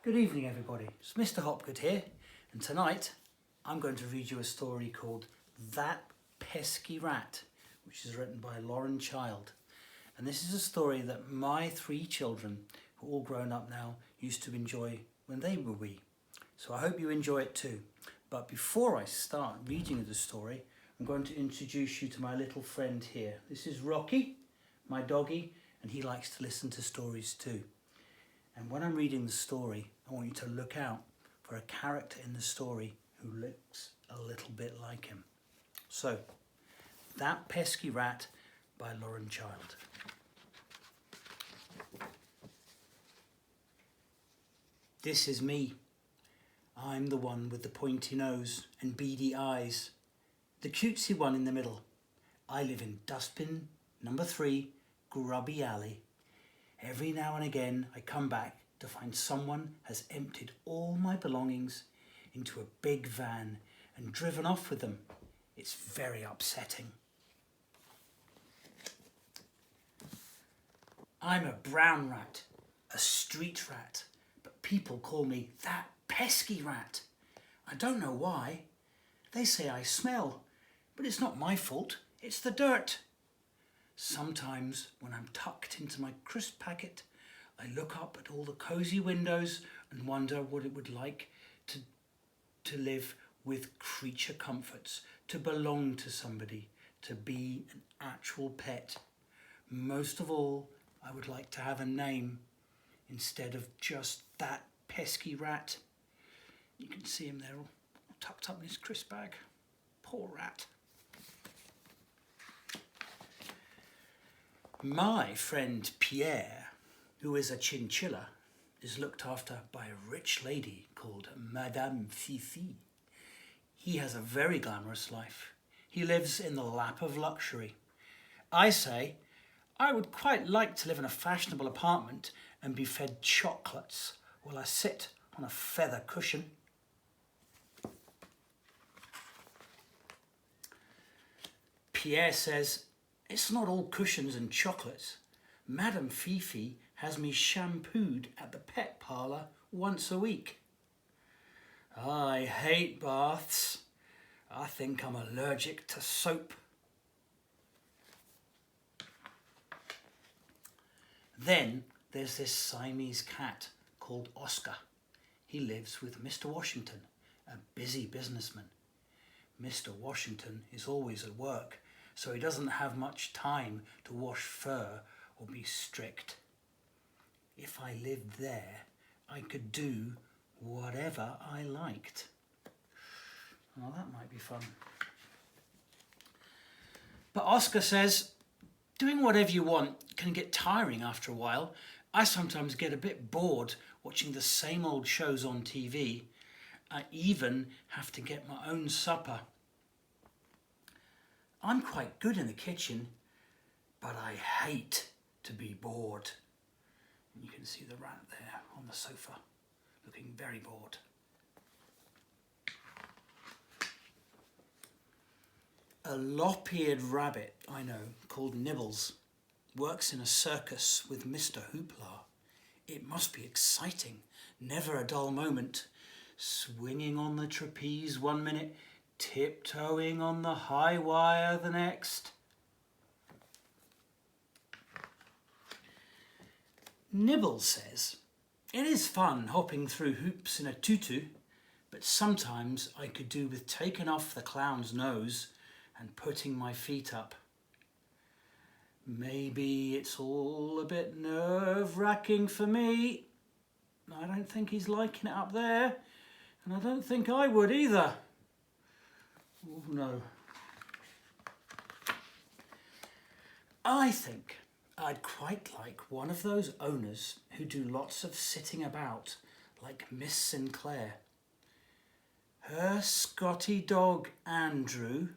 Good evening, everybody. It's Mr. Hopgood here, and tonight I'm going to read you a story called That Pesky Rat, which is written by Lauren Child. And this is a story that my 3 children, who are all grown up now, used to enjoy when they were wee. So I hope you enjoy it too. But before I start reading the story, I'm going to introduce you to my little friend here. This is Rocky, my doggy, and he likes to listen to stories too. And when I'm reading the story, I want you to look out for a character in the story who looks a little bit like him. So, That Pesky Rat by Lauren Child. This is me. I'm the one with the pointy nose and beady eyes. The cutesy one in the middle. I live in dustbin number 3, Grubby Alley. Every now and again I come back to find someone has emptied all my belongings into a big van and driven off with them. It's very upsetting. I'm a brown rat, a street rat, but people call me That Pesky Rat. I don't know why. They say I smell, but it's not my fault, it's the dirt. Sometimes when I'm tucked into my crisp packet, I look up at all the cosy windows and wonder what it would like to live with creature comforts, to belong to somebody, to be an actual pet. Most of all, I would like to have a name instead of just That Pesky Rat. You can see him there all tucked up in his crisp bag. Poor rat. My friend Pierre, who is a chinchilla, is looked after by a rich lady called Madame Fifi. He has a very glamorous life. He lives in the lap of luxury. I say, I would quite like to live in a fashionable apartment and be fed chocolates while I sit on a feather cushion. Pierre says, it's not all cushions and chocolates. Madame Fifi has me shampooed at the pet parlour once a week. I hate baths. I think I'm allergic to soap. Then there's this Siamese cat called Oscar. He lives with Mr. Washington, a busy businessman. Mr. Washington is always at work, so he doesn't have much time to wash fur or be strict. If I lived there, I could do whatever I liked. Well, that might be fun. But Oscar says, doing whatever you want can get tiring after a while. I sometimes get a bit bored watching the same old shows on TV. I even have to get my own supper. I'm quite good in the kitchen, but I hate to be bored. And you can see the rat there on the sofa, looking very bored. A lop-eared rabbit I know, called Nibbles, works in a circus with Mr. Hoopla. It must be exciting, never a dull moment. Swinging on the trapeze one minute, tiptoeing on the high wire the next. Nibbles says, it is fun hopping through hoops in a tutu, but sometimes I could do with taking off the clown's nose and putting my feet up. Maybe it's all a bit nerve-wracking for me. I don't think he's liking it up there, and I don't think I would either. Oh no. I think I'd quite like one of those owners who do lots of sitting about, like Miss Sinclair. Her Scotty dog, Andrew.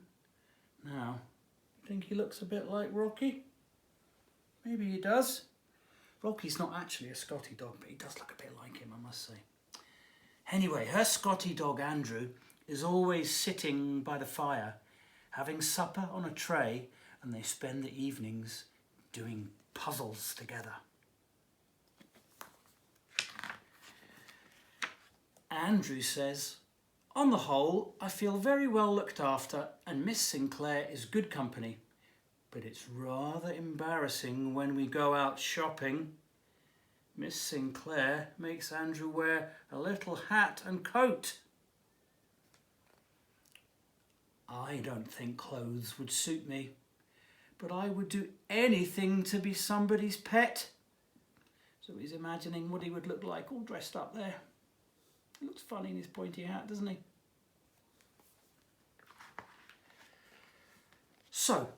Now, you think he looks a bit like Rocky? Maybe he does. Rocky's not actually a Scotty dog, but he does look a bit like him, I must say. Anyway, her Scotty dog, Andrew, is always sitting by the fire, having supper on a tray, and they spend the evenings doing puzzles together. Andrew says, "On the whole, I feel very well looked after and Miss Sinclair is good company. But it's rather embarrassing when we go out shopping. Miss Sinclair makes Andrew wear a little hat and coat. I don't think clothes would suit me, but I would do anything to be somebody's pet." So he's imagining what he would look like all dressed up there. He looks funny in his pointy hat, doesn't he? So,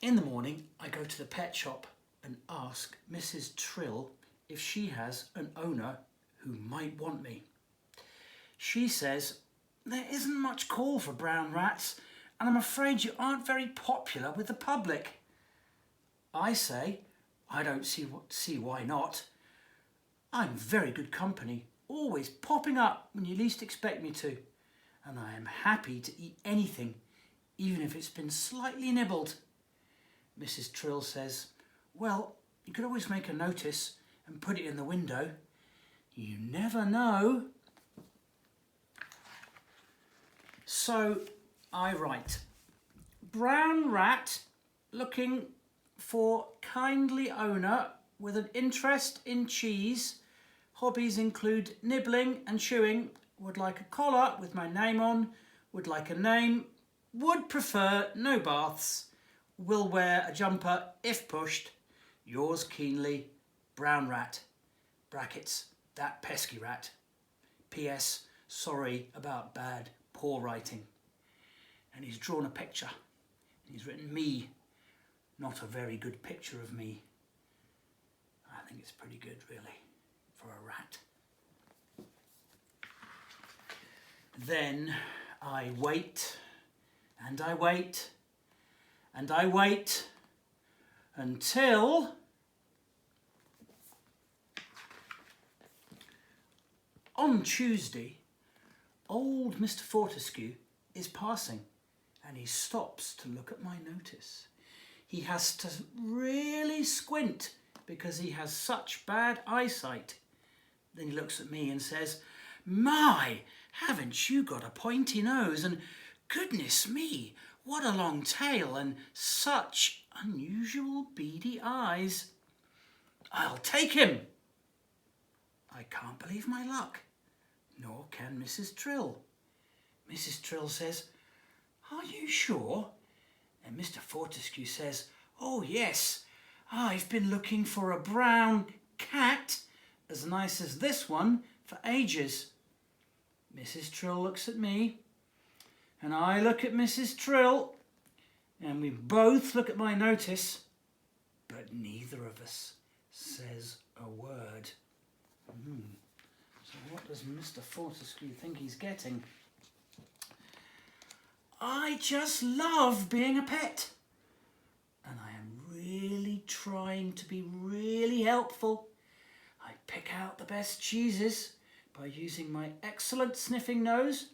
in the morning, I go to the pet shop and ask Mrs. Trill if she has an owner who might want me. She says, "There isn't much call for brown rats, and I'm afraid you aren't very popular with the public." I say, "I don't see why not. I'm very good company, always popping up when you least expect me to, and I am happy to eat anything, even if it's been slightly nibbled." Mrs. Trill says, "Well, you could always make a notice and put it in the window. You never know." So I write, "Brown rat looking for kindly owner with an interest in cheese. Hobbies include nibbling and chewing. Would like a collar with my name on. Would like a name. Would prefer no baths. Will wear a jumper if pushed. Yours keenly, Brown Rat. Brackets, That Pesky Rat. P.S. Sorry about bad, poor writing." And he's drawn a picture. And he's written me. Not a very good picture of me. I think it's pretty good, really, for a rat. Then I wait, and I wait, and I wait until on Tuesday, old Mr. Fortescue is passing and he stops to look at my notice. He has to really squint because he has such bad eyesight. Then he looks at me and says, "My, haven't you got a pointy nose, and goodness me, what a long tail and such unusual beady eyes. I'll take him." I can't believe my luck, nor can Mrs. Trill. Mrs. Trill says, "Are you sure?" And Mr. Fortescue says, "Oh yes, I've been looking for a brown cat as nice as this one for ages." Mrs. Trill looks at me, and I look at Mrs. Trill, and we both look at my notice, but neither of us says a word. So what does Mr. Fortescue think he's getting? I just love being a pet, and I am really trying to be really helpful. I pick out the best cheeses by using my excellent sniffing nose.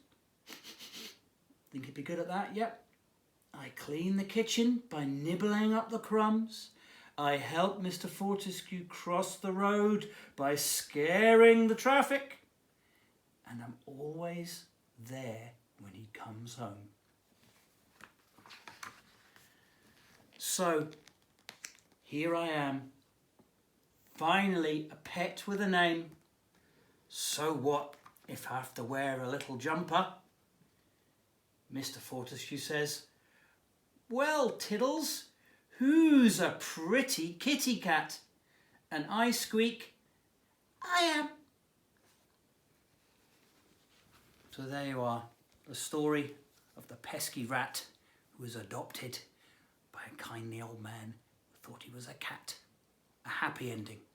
Think he'd be good at that? Yep. I clean the kitchen by nibbling up the crumbs. I help Mr. Fortescue cross the road by scaring the traffic. And I'm always there when he comes home. So, here I am, finally a pet with a name. So what if I have to wear a little jumper? Mr. Fortescue says, "Well, Tiddles, who's a pretty kitty cat?" And I squeak, "I am." So there you are, the story of the pesky rat who was adopted by a kindly old man who thought he was a cat. A happy ending.